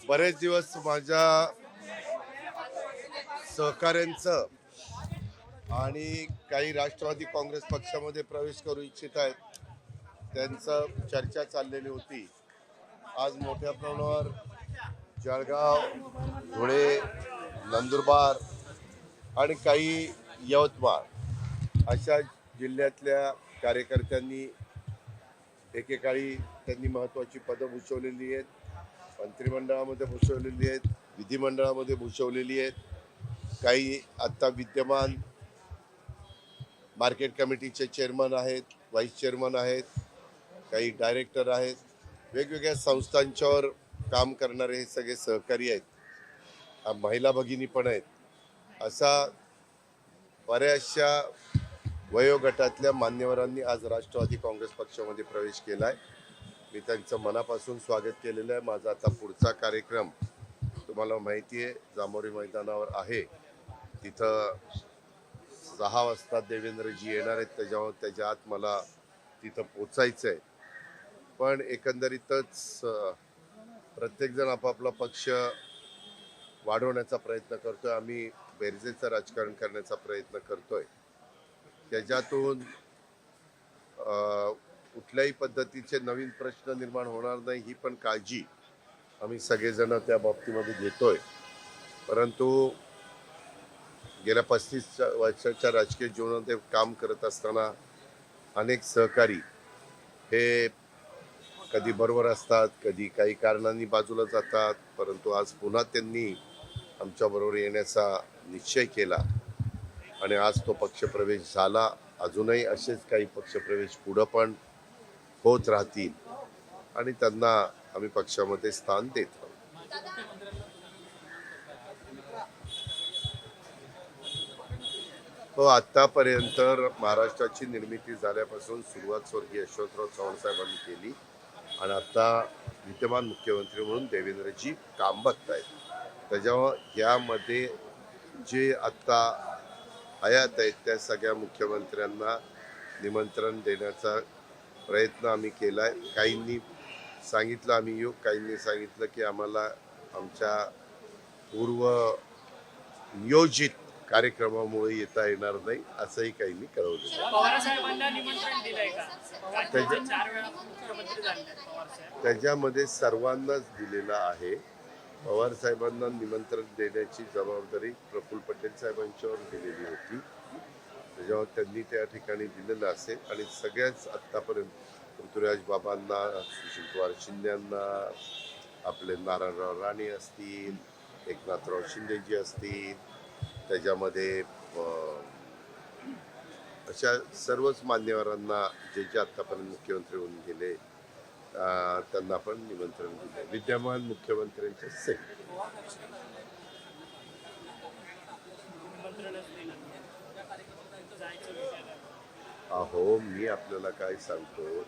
बरेच दिवस माझ्या सहकाऱ्यांचं आणि काही राष्ट्रवादी काँग्रेस पक्षामध्ये प्रवेश करू इच्छित आहेत त्यांचं चर्चा चाललेली होती. आज मोठ्या प्रमाणावर जळगाव, धुळे, नंदुरबार आणि काही यवतमाळ अशा जिल्ह्यातल्या कार्यकर्त्यांनी एकेकाळी त्यांनी महत्त्वाची पदं भूषवलेली आहेत, मंत्रिमंडळामध्ये भूषवलेली आहेत, विधिमंडळामध्ये भूषवलेली आहेत. काही आत्ता विद्यमान मार्केट कमिटीचे चेअरमन आहेत, व्हाईस चेअरमन आहेत, काही डायरेक्टर आहेत, वेगवेगळ्या संस्थांच्यावर काम करणारे हे सगळे सहकारी आहेत. महिला भगिनी पण आहेत. असा बऱ्याचशा वयोगटातल्या मान्यवरांनी आज राष्ट्रवादी काँग्रेस पक्षामध्ये प्रवेश केला आहे. मी त्यांचं मनापासून स्वागत केलेलं आहे. माझा आता पुढचा कार्यक्रम तुम्हाला माहिती आहे जांभोरी मैदानावर आहे. तिथं 6 वाजता देवेंद्रजी येणार आहेत. त्याच्या आत मला तिथं पोचायचं आहे. पण एकंदरीतच प्रत्येकजण आपापला पक्ष वाढवण्याचा प्रयत्न करतोय. आम्ही बेरजेचं राजकारण करण्याचा प्रयत्न करतोय. त्याच्यातून कुठल्याही पद्धतीचे नवीन प्रश्न निर्माण होणार नाही ही पण काळजी आम्ही सगळेजण त्या बाबतीमध्ये घेतोय. परंतु गेल्या 35 वर्षाच्या राजकीय जीवनामध्ये काम करत असताना अनेक सहकारी हे कधी बरोबर असतात, कधी काही कारणांनी बाजूला जातात. परंतु आज पुन्हा त्यांनी आमच्याबरोबर येण्याचा निश्चय केला आणि आज तो पक्षप्रवेश झाला. अजूनही असेच काही पक्षप्रवेश पुढं पण होत राहतील आणि त्यांना आम्ही पक्षामध्ये स्थान देत राहू. हो, आतापर्यंत महाराष्ट्राची निर्मिती झाल्यापासून सुरुवात स्वर्गीय यशवंतराव चव्हाण साहेबांनी केली आणि आता विद्यमान मुख्यमंत्री म्हणून देवेंद्रजी काम बघतायत. त्याच्यामुळे यामध्ये जे आत्ता हयात आहेत त्या सगळ्या मुख्यमंत्र्यांना निमंत्रण देण्याचा प्रयत्न आम्ही केला आहे. काहींनी सांगितलं आम्ही येऊ, काहींनी सांगितलं की आम्हाला आमच्या पूर्व नियोजित कार्यक्रमामुळे येता येणार नाही असंही काहींनी कळवलं. त्याच्यामध्ये सर्वांनाच दिलेलं आहे. पवार साहेबांना निमंत्रण देण्याची जबाबदारी प्रफुल्ल पटेल साहेबांच्यावर दिलेली होती. त्याच्यावर त्यांनी त्या ठिकाणी दिलेलं असेल आणि सगळ्याच आत्तापर्यंत पृथ्वीराज बाबांना, सुशील कुमार शिंदेंना, आपले नारायणराव राणे असतील, एकनाथराव शिंदेजी असतील, त्याच्यामध्ये अशा सर्वच मान्यवरांना जे जे आत्तापर्यंत मुख्यमंत्री होऊन गेले त्यांना पण निमंत्रण दिले. विद्यमान मुख्यमंत्र्यांच्या सहित अहो, मी आपल्याला काय सांगतो,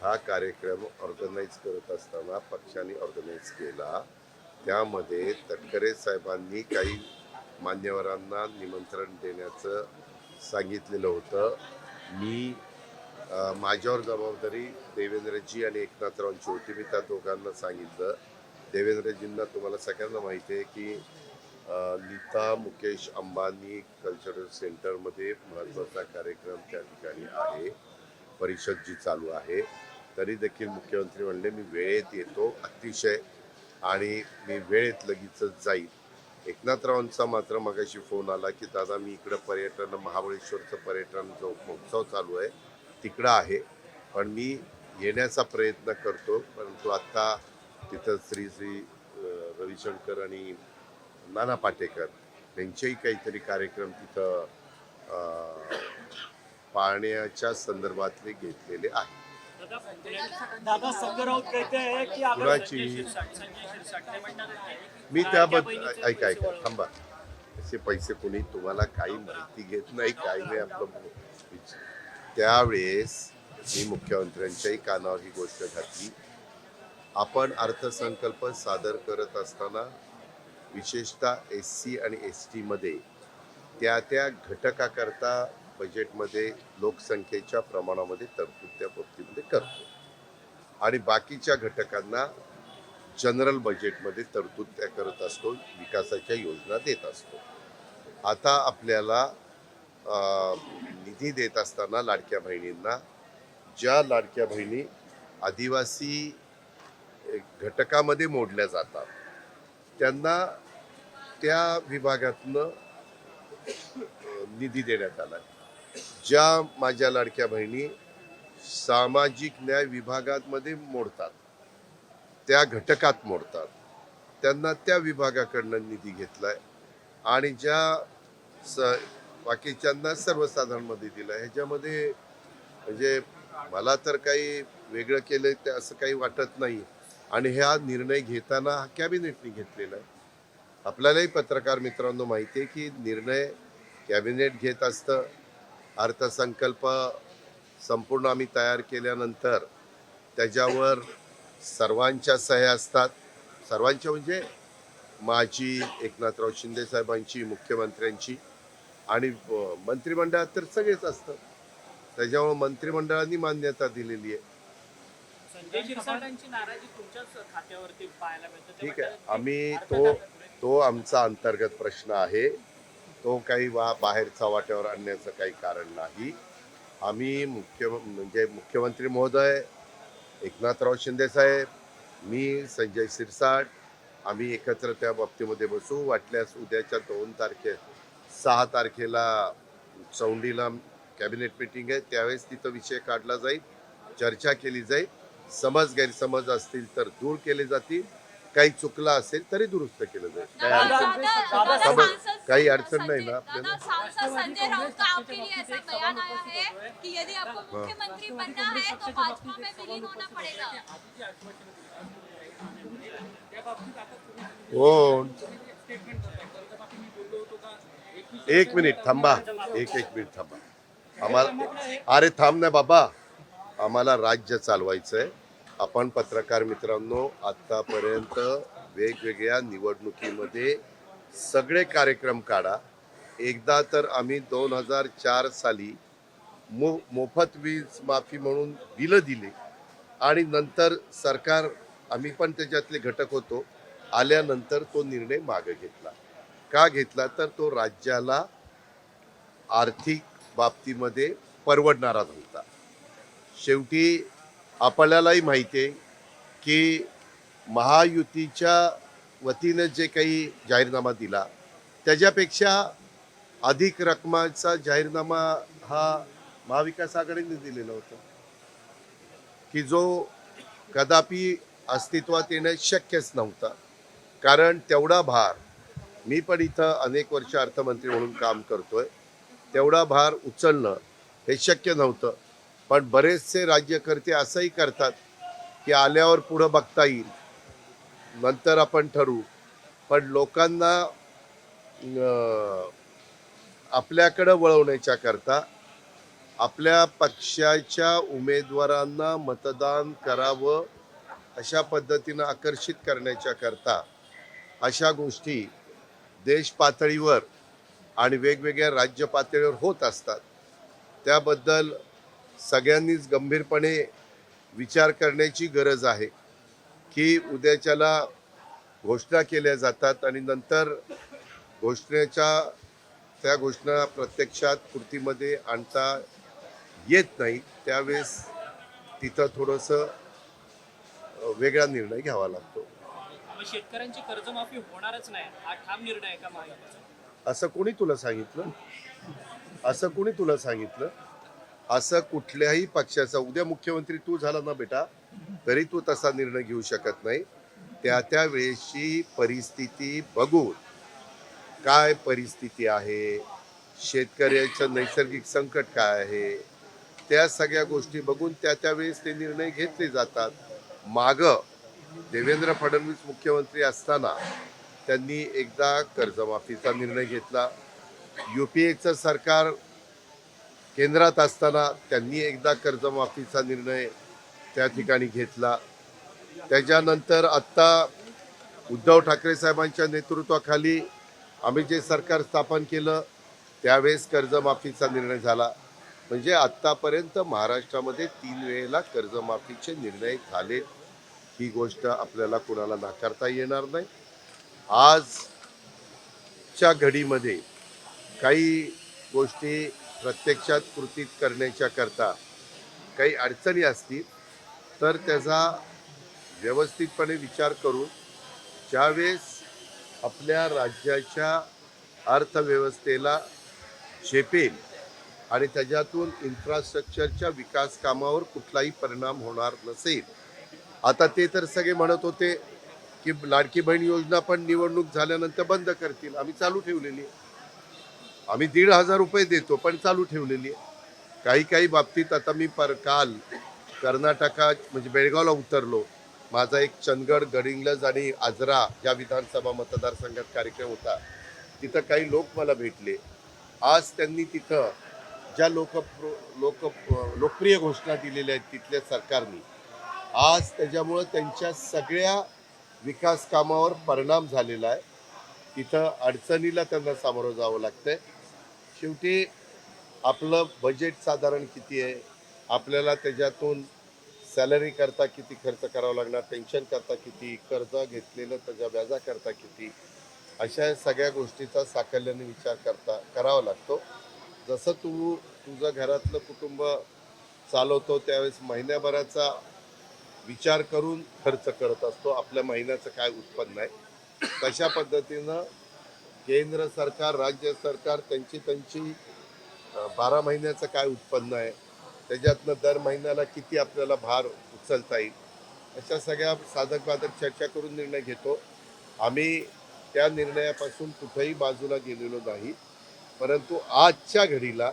हा कार्यक्रम ऑर्गनाईज करत असताना पक्षाने ऑर्गनाईज केला. त्यामध्ये तटकरे साहेबांनी काही मान्यवरांना निमंत्रण देण्याचं सांगितलेलं होतं. मी माझ्यावर जबाबदारी देवेंद्रजी आणि एकनाथरावांची होती. मी त्या दोघांना सांगितलं. देवेंद्रजींना तुम्हाला सगळ्यांना माहिती आहे की नीता मुकेश अंबानी कल्चरल सेंटरमध्ये महत्त्वाचा कार्यक्रम त्या ठिकाणी आहे, परिषद जी चालू आहे. तरी देखील मुख्यमंत्री म्हणले मी वेळेत येतो अतिशय आणि मी वेळेत लगेचच जाईल. एकनाथरावांचा मात्र मगाशी फोन आला की दादा मी इकडं पर्यटन, महाबळेश्वरचं पर्यटन जो महोत्सव चालू आहे तिकडं आहे, पण मी येण्याचा प्रयत्न करतो. परंतु आत्ता तिथं श्री श्री रविशंकर आणि नाना पाटेकर यांचेही काहीतरी कार्यक्रम तिथं पाहण्याच्या संदर्भातले घेतलेले आहेत. दादा संजय राऊत कहते हैं कि कुणाची मी त्याबद्दल ऐका थांबा. असे पैसे कोणी तुम्हाला काही माहिती घेत नाही, काही नाही. आपलं त्यावेळेस मी मुख्यमंत्र्यांच्याही कानावर ही गोष्ट घातली. आपण अर्थसंकल्प सादर करत असताना विशेषतः SC आणि ST मध्ये त्या घटकाकरता बजेटमध्ये लोकसंख्येच्या प्रमाणामध्ये तरतूद त्या बाबतीमध्ये करतो आणि बाकीच्या घटकांना जनरल बजेटमध्ये तरतूद त्या करत असतो, विकासाच्या योजना देत असतो. आता आपल्याला निधी देत असताना लाडक्या बहिणींना, ज्या लाडक्या बहिणी आदिवासी घटकामध्ये मोडल्या जातात त्यांना त्या विभागातनं निधी देण्यात आला. ज्या माझ्या लाडक्या बहिणी सामाजिक न्याय विभागामध्ये मोडतात, त्या घटकात मोडतात, त्यांना त्या विभागाकडनं निधी घेतलाय आणि ज्या बाकीच्यांना सर्वसाधारणमध्ये दिला. ह्याच्यामध्ये म्हणजे मला तर काही वेगळं केलं ते असं काही वाटत नाही. आणि हा निर्णय घेताना हा कॅबिनेटने घेतलेला आहे. आपल्यालाही पत्रकार मित्रांनो माहिती आहे की निर्णय कॅबिनेट घेत असतं. अर्थसंकल्प संपूर्ण आम्ही तयार केल्यानंतर त्याच्यावर सर्वांच्या सह्या असतात. सर्वांच्या म्हणजे माझी, एकनाथराव शिंदे साहेबांची, मुख्यमंत्र्यांची आणि मंत्रिमंडळात तर सगळेच असतात. त्याच्यामुळे मंत्रिमंडळाने मान्यता दिलेली आहे. संजय शिरसाटांची नाराजी तुमच्याच खात्यावरती पाहायला मिळते. ठीक आहे, आम्ही तो आमचा अंतर्गत प्रश्न आहे. तो काही बाहेरचा वाट्यावर आणण्याचं काही कारण नाही. आम्ही म्हणजे मुख्यमंत्री महोदय, एकनाथराव शिंदे साहेब, मी, संजय शिरसाट, आम्ही एकत्र त्या बाबतीमध्ये बसू. वाटल्यास उद्याच्या 6 तारखेला चौंडीला कॅबिनेट मीटिंग आहे, त्यावेळेस तिथं विषय काढला जाईल, चर्चा केली जाईल. समज गैरसमज असतील तर दूर केले जातील, काही चुकला असेल तरी दुरुस्त केलं जाईल. काही अडचण नाही ना आपल्याला. सांसद संजय राउत का आपके लिए ऐसा बयान आया है कि यदि आपको मुख्यमंत्री बनना है तो भाजपा में विलीन होना पड़ेगा। कोण? एक मिनिट थांबा, एक मिनिट थांबा. आम्हाला अरे थांब ना बाबा, आम्हाला राज्य चालवायचंय. आपण पत्रकार मित्रांनो आतापर्यंत वेगवेगळ्या निवडणुकीमध्ये सगळे कार्यक्रम काढा. एकदा तर आम्ही 2004 साली मोफत वीज माफी म्हणून बिलं दिली आणि नंतर सरकार, आम्ही पण त्याच्यातले घटक होतो, आल्यानंतर तो निर्णय मागे घेतला. का घेतला तर तो राज्याला आर्थिक बाबतीमध्ये परवडणारा नव्हता. शेवटी आपल्यालाही माहिती आहे की महायुतीच्या वतीनं जे काही जाहीरनामा दिला त्याच्यापेक्षा अधिक रकमाचा जाहीरनामा हा महाविकास आघाडीने दिलेला होता, की जो कदापि अस्तित्वात येणं शक्यच नव्हता. कारण तेवढा भार, मी पण इथं अनेक वर्ष अर्थमंत्री म्हणून काम करतोय, तेवढा भार उचलणं हे शक्य नव्हतं. पण बरेचसे राज्यकर्ते असंही करतात की आल्यावर पुढं बघता येईल, नंतर आपण ठरवू. पण लोकांना आपल्याकडं वळवण्याच्या करता, आपल्या पक्षाच्या उमेदवारांना मतदान करावं अशा पद्धतीनं आकर्षित करण्याच्या करता अशा गोष्टी देश पातळीवर आणि वेगवेगळ्या राज्य पातळीवर होत असतात. त्याबद्दल सगळ्यांनीच गंभीरपणे विचार करण्याची गरज आहे की उद्याच्याला घोषणा केल्या जातात आणि नंतर त्या घोषणा प्रत्यक्षात कृतीमध्ये आणता येत नाही. त्यावेळेस तिथं थोडंसं वेगळा निर्णय घ्यावा लागतो. शेतकऱ्यांची कर्जमाफी होणारच नाही हा ठाम निर्णय आहे का महायुतीचा? असं कोणी तुला सांगितलं? असं कुठल्याही पक्षाचा, उद्या मुख्यमंत्री तू झाला ना बेटा, तरी तू तसा निर्णय घेऊ शकत नाही. त्या वेळेची परिस्थिती बघून, काय परिस्थिती आहे, शेतकऱ्याचं नैसर्गिक संकट काय आहे, त्या सगळ्या गोष्टी बघून त्या वेळेस ते निर्णय घेतले जातात. मागं देवेंद्र फडणवीस मुख्यमंत्री असताना त्यांनी एकदा कर्जमाफीचा निर्णय घेतला. UPAचं सरकार केंद्रात असताना त्यांनी एकदा कर्जमाफीचा निर्णय त्या ठिकाणी घेतला. त्याच्यानंतर आत्ता उद्धव ठाकरे साहेबांच्या नेतृत्वाखाली आम्ही जे सरकार स्थापन केलं त्यावेळेस कर्जमाफीचा निर्णय झाला. म्हणजे आत्तापर्यंत महाराष्ट्रामध्ये 3 वेळेला कर्जमाफीचे निर्णय झाले. ही गोष्ट आपल्याला कुणाला नाकारता येणार नाही. आजच्या घडीमध्ये काही गोष्टी प्रत्यक्षात कृतीत करण्याच्या करता काही अडचणी असतील तर त्याचा व्यवस्थितपणे विचार करून ज्यावेळेस आपल्या राज्याच्या अर्थव्यवस्थेला झेपेल आणि त्याच्यातून इन्फ्रास्ट्रक्चरच्या विकास कामावर कुठलाही परिणाम होणार नसेल. आता ते तर सगळे म्हणत होते की लाडकी बहीण योजना पण निवडणूक झाल्यानंतर बंद करतील. आम्ही चालू ठेवलेली आहे. आम्ही 1,500 रुपये देतो पण चालू ठेवलेली आहे. काही काही बाबतीत आता मी काल कर्नाटकात म्हणजे बेळगावला उतरलो. माझा एक चंदगड, गडिंग्लज आणि आजरा या विधानसभा मतदारसंघात कार्यक्रम होता. तिथं काही लोक मला भेटले. आज त्यांनी तिथं ज्या लोकप्रिय घोषणा दिलेल्या आहेत तिथल्या सरकारने, आज त्याच्यामुळं त्यांच्या सगळ्या विकास कामावर परिणाम झालेला आहे. तिथं अडचणीला त्यांना सामोरं जावं लागतंय. शेवटी आपलं बजेट साधारण किती आहे, आपल्याला त्याच्यातून सॅलरी करता किती खर्च करावा लागणार, पेन्शन करता किती, कर्ज घेतलेलं त्याच्या व्याजा करता किती, अशा सगळ्या गोष्टीचा साकल्याने विचार करावा लागतो. जसं तुझं घरातलं कुटुंब चालवतो त्यावेळेस महिन्याभराचा विचार करून खर्च करत असतो, आपल्या महिन्याचं काय उत्पन्न आहे. तशा पद्धतीनं केंद्र सरकार, राज्य सरकार त्यांची 12 महिन्याचं काय उत्पन्न आहे, त्याच्यातनं दर महिन्याला किती आपल्याला भार उचलता येईल, अशा सगळ्या साधक बाधक चर्चा करून निर्णय घेतो. आम्ही त्या निर्णयापासून कुठेही बाजूला गेलेलो नाही, परंतु आजच्या घडीला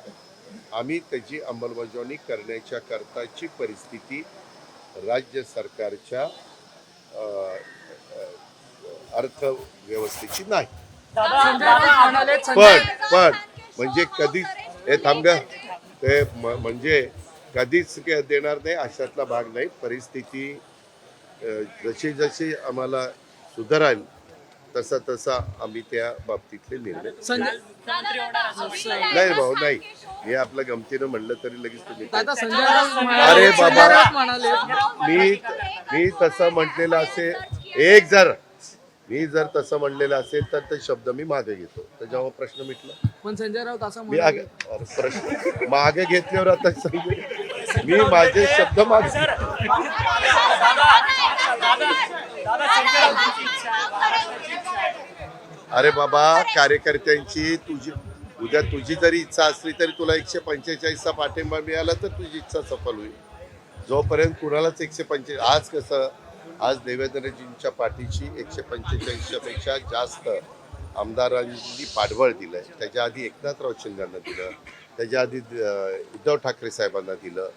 आम्ही त्याची अंमलबजावणी करण्याच्या करताची परिस्थिती राज्य सरकारच्या अर्थव्यवस्थेची नाही. पण म्हणजे कधीच हे थांब ते म्हणजे कधीच देणार नाही अशातला भाग नाही. परिस्थिती जशी जशी आम्हाला सुधारेल तसा तसा आम्ही त्या बाबतीतले निर्णय नाही भाऊ नाही. हे आपलं गमतीनं म्हणलं तरी लगेच तुम्ही अरे बाबा मी तसं म्हटलेलं असेल मी जर तसं म्हणलेलं असेल तर ते शब्द मी मागे घेतो, त्याच्यावर प्रश्न मिटला. पण संजय राऊत असं मी प्रश्न मागे घेतल्यावर आता मी माझे शब्द मागे अरे बाबा कार्यकर्त्यांची उद्या तुझी जरी इच्छा असली तरी तुला 145चा पाठिंबा मिळाला तर तुझी इच्छा सफल होईल. जोपर्यंत कुणालाच 145 आज कसं आज देवेंद्रजींच्या पाठीशी 145च्या पेक्षा जास्त आमदारांनी पाठबळ दिलंय. त्याच्या आधी एकनाथराव शिंदेंना दिलं, त्याच्या आधी उद्धव ठाकरे साहेबांना दिलं.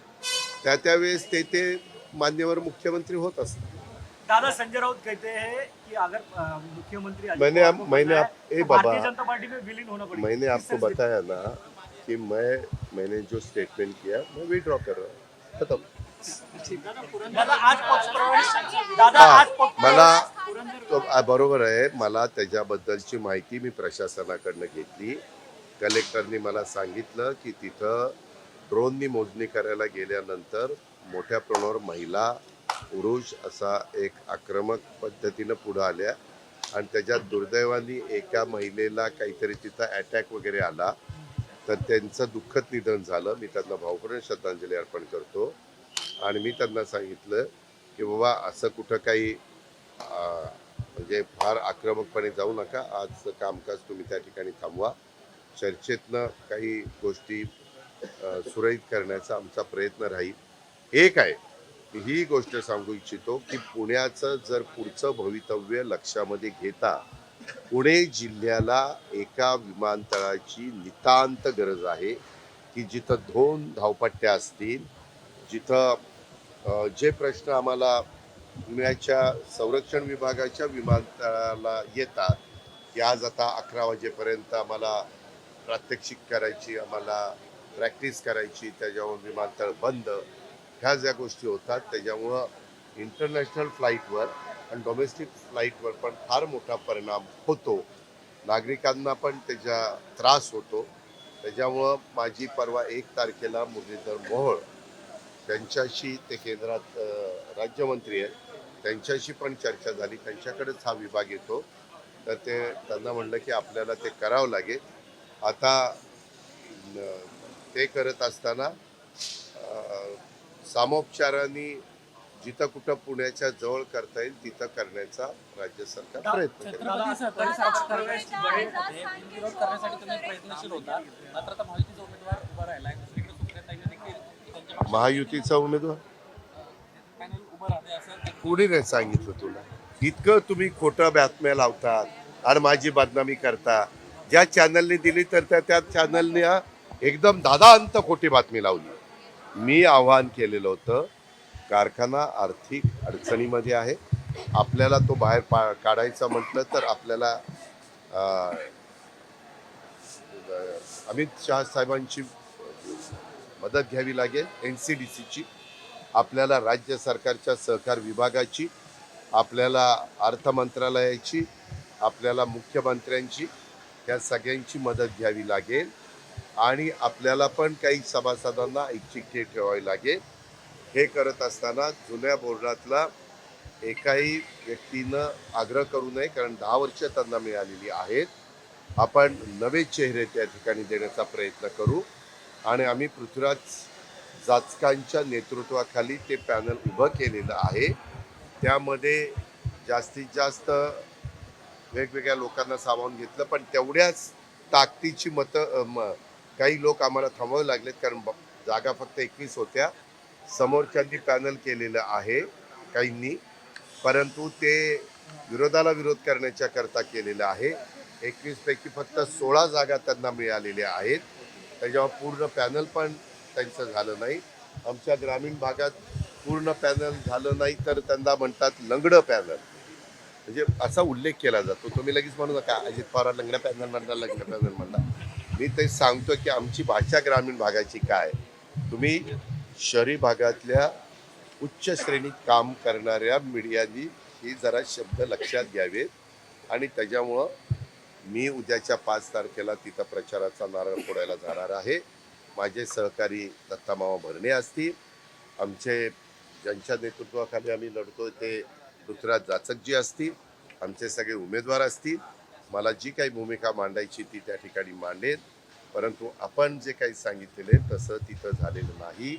त्यावेळेस ते मान्यवर मुख्यमंत्री होत असतात. दादा संजय राउत कहते हैं कि अगर मुख्यमंत्री मैंने भारतीय जनता पार्टी में विलीन होना पड़ेगा. मैंने आपको बताया ना कि मैंने जो स्टेटमेंट किया मैं विड्रॉ कर रहा हूँ, खत्म. दादा आज पक्ष प्रवेश दादा आज पक्ष मला बरोबर आहे. मला त्याच्याबद्दलची माहिती मी प्रशासनाकडनं घेतली. कलेक्टरनी मला सांगितलं की तिथं ड्रोननी मोजणी करायला गेल्यानंतर मोठ्या प्रमाणावर महिला पुरुष असा एक आक्रमक पद्धतीनं पुढं आल्या आणि त्याच्यात दुर्दैवाने एका महिलेला काहीतरी तिथं अटॅक वगैरे आला तर त्यांचं दुःखद निधन झालं. मी त्यांना भावपूर्ण श्रद्धांजली अर्पण करतो आणि मी त्यांना सांगितलं की बाबा असं कुठं काही म्हणजे फार आक्रमकपणे जाऊ नका. आज कामकाज तुम्ही त्या ठिकाणी थांबवा. चर्चेतनं काही गोष्टी सुरळीत करण्याचा आमचा प्रयत्न राहील. एक आहे ही गोष्ट सांगू इच्छितो की पुण्याचं जर पुढचं भवितव्य लक्षामध्ये घेता पुणे जिल्ह्याला एका विमानतळाची नितांत गरज आहे की जिथं 2 धावपट्ट्या असतील, जिथं जे प्रश्न आम्हाला पुण्याच्या संरक्षण विभागाच्या विमानतळाला येतात की आज आता 11 वाजेपर्यंत आम्हाला प्रात्यक्षिक करायची, आम्हाला प्रॅक्टिस करायची, त्याच्यावर विमानतळ बंद, ह्या ज्या गोष्टी होतात त्याच्यामुळं इंटरनॅशनल फ्लाईटवर आणि डोमेस्टिक फ्लाईटवर पण फार मोठा परिणाम होतो. नागरिकांना पण त्याचा त्रास होतो. त्याच्यामुळं माझी परवा 1 तारखेला मुरलीधर मोहोळ त्यांच्याशी ते केंद्रात राज्यमंत्री आहेत त्यांच्याशी पण चर्चा झाली, त्यांच्याकडेच हा विभाग येतो. तर त्यांना म्हणलं की आपल्याला ते करावं लागेल. आता ते करत असताना सामोपचाराने जिथं कुठं पुण्याच्या जवळ करता येईल तिथं करण्याचा राज्य सरकार प्रयत्न करेल. छत्रपती सहकारी सावंत प्रवेश बळीमध्ये विरोध करण्यासाठी तुम्ही प्रयत्नशील होता, मात्र आता महायुतीचा उमेदवार उभा राहिला आहे. दुसरीकडे सुप्रियाताईंनी देखील त्यांच्या महायुतीचा उमेदवार पॅनल उभं राहते असं कोणी नाही सांगितलं तुला? इतकं तुम्ही खोटं बातम्या लावतात आणि माझी बदनामी करता. ज्या चॅनलने दिली तर त्या चॅनलने एकदम दादांत खोटी बातमी लावली. मी आवाहन केलेलं होतं, कारखाना आर्थिक अडचणीमध्ये आहे, आपल्याला तो बाहेर काढायचा म्हटलं तर आपल्याला अमित शहा साहेबांची मदत घ्यावी लागेल, NCDCची, आपल्याला राज्य सरकारच्या सहकार विभागाची, आपल्याला अर्थ मंत्रालयाची, आपल्याला मुख्यमंत्र्यांची, या सगळ्यांची मदत घ्यावी लागेल आणि आपल्याला पण काही सभासदांना ऐच्छिक ठेवावी लागेल. हे करत असताना जुन्या बोर्डातला एकाही व्यक्तीनं आग्रह करू नये, कारण 10 वर्ष त्यांना मिळालेली आहेत. आपण नवे चेहरे त्या ठिकाणी देण्याचा प्रयत्न करू आणि आम्ही पृथ्वीराज जाचकांच्या नेतृत्वाखाली ते पॅनल उभं केलेलं आहे. त्यामध्ये जास्तीत जास्त वेगवेगळ्या लोकांना सामावून घेतलं, पण तेवढ्याच ताकदीची मतं काही लोक आम्हाला थांबवावे लागलेत, कारण जागा फक्त 21 होत्या. समोरच्यांनी पॅनल केलेलं आहे काहींनी, परंतु ते विरोधाला विरोध करण्याच्या करता केलेलं आहे. 21 पैकी फक्त 16 जागा त्यांना मिळालेल्या आहेत. त्याच्यावर पूर्ण पॅनल पण त्यांचं झालं नाही. आमच्या ग्रामीण भागात पूर्ण पॅनल झालं नाही तर त्यांना म्हणतात लंगडं पॅनल, म्हणजे असा उल्लेख केला जातो. तुम्ही लगेच म्हणू नका अजित पवार लंगडं पॅनल म्हणता, लंगडं पॅनल म्हणता. मी ते सांगतो की आमची भाषा ग्रामीण भागाची काय. तुम्ही शहरी भागातल्या उच्च श्रेणीत काम करणाऱ्या मीडियानी ही जरा शब्द लक्षात घ्यावेत आणि त्याच्यामुळं मी उद्याच्या 5 तारखेला तिथं प्रचाराचा नारळ फोडायला जाणार आहे. माझे सहकारी दत्तामामा भरणे असतील, आमचे ज्यांच्या नेतृत्वाखाली आम्ही लढतोय ते पृथ्वीराज जाचकजी असतील, आमचे सगळे उमेदवार असतील. मला जी काही भूमिका मांडायची ती त्या ठिकाणी मांडेल, परंतु आपण जे काही सांगितलेले तसं तिथं झालेलं नाही.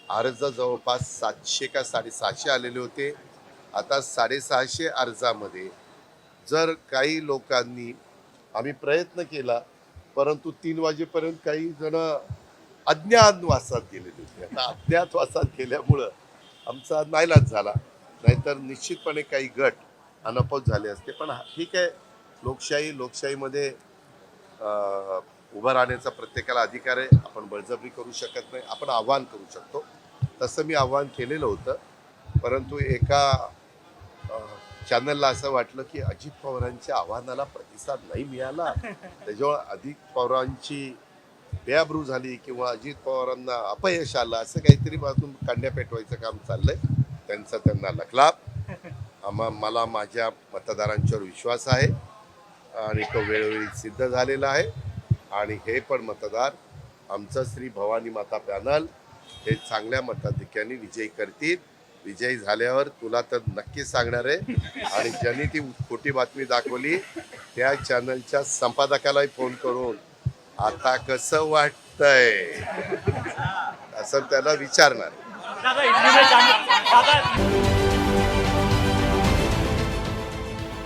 अर्ज जवळपास 700 का 650 आलेले होते. आता 650 अर्जामध्ये जर काही लोकांनी आम्ही प्रयत्न केला, परंतु 3 वाजेपर्यंत काही जण अज्ञातवासात गेलेले होते. आता अज्ञातवासात गेल्यामुळं आमचा नाईलाज झाला, नाहीतर निश्चितपणे काही गट अनापत झाले असते. पण ठीक आहे, लोकशाहीमध्ये उभं राहण्याचा प्रत्येकाला अधिकार आहे. आपण बळजबरी करू शकत नाही, आपण आव्हान करू शकतो. तसं मी आव्हान केलेलं होतं, परंतु एका चॅनलला असं वाटलं की अजित पवारांच्या आव्हानाला प्रतिसाद नाही मिळाला, त्याच्यामुळे अजित पवारांची बेआबरू झाली किंवा अजित पवारांना अपयश आलं, असं काहीतरी बाजून कांड्या पेटवायचं काम चाललंय. त्यांचा त्यांना लखलाप. मला माझ्या मतदारांच्यावर विश्वास आहे आणि तो वेळोवेळी सिद्ध झालेला आहे. आणि हे पण मतदार आमचं श्री भवानी माता पॅनल हे चांगल्या मताधिक्याने विजयी करतील. विजयी झाल्यावर तुला तर नक्कीच सांगणार आहे. आणि ज्यांनी ती खोटी बातमी दाखवली त्या चॅनलच्या संपादकालाही फोन करून आता कसं वाटतंय असं त्याला विचारणार.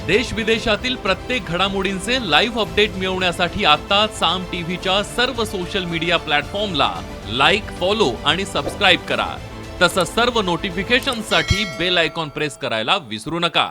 देश विदेशातील प्रत्येक घडामोडींचे लाईव्ह अपडेट मिळवण्यासाठी आता साम टीव्हीच्या सर्व सोशल मीडिया प्लॅटफॉर्मला लाईक, फॉलो आणि सबस्क्राईब करा. तसंच सर्व नोटिफिकेशनसाठी बेल आयकॉन प्रेस करायला विसरू नका.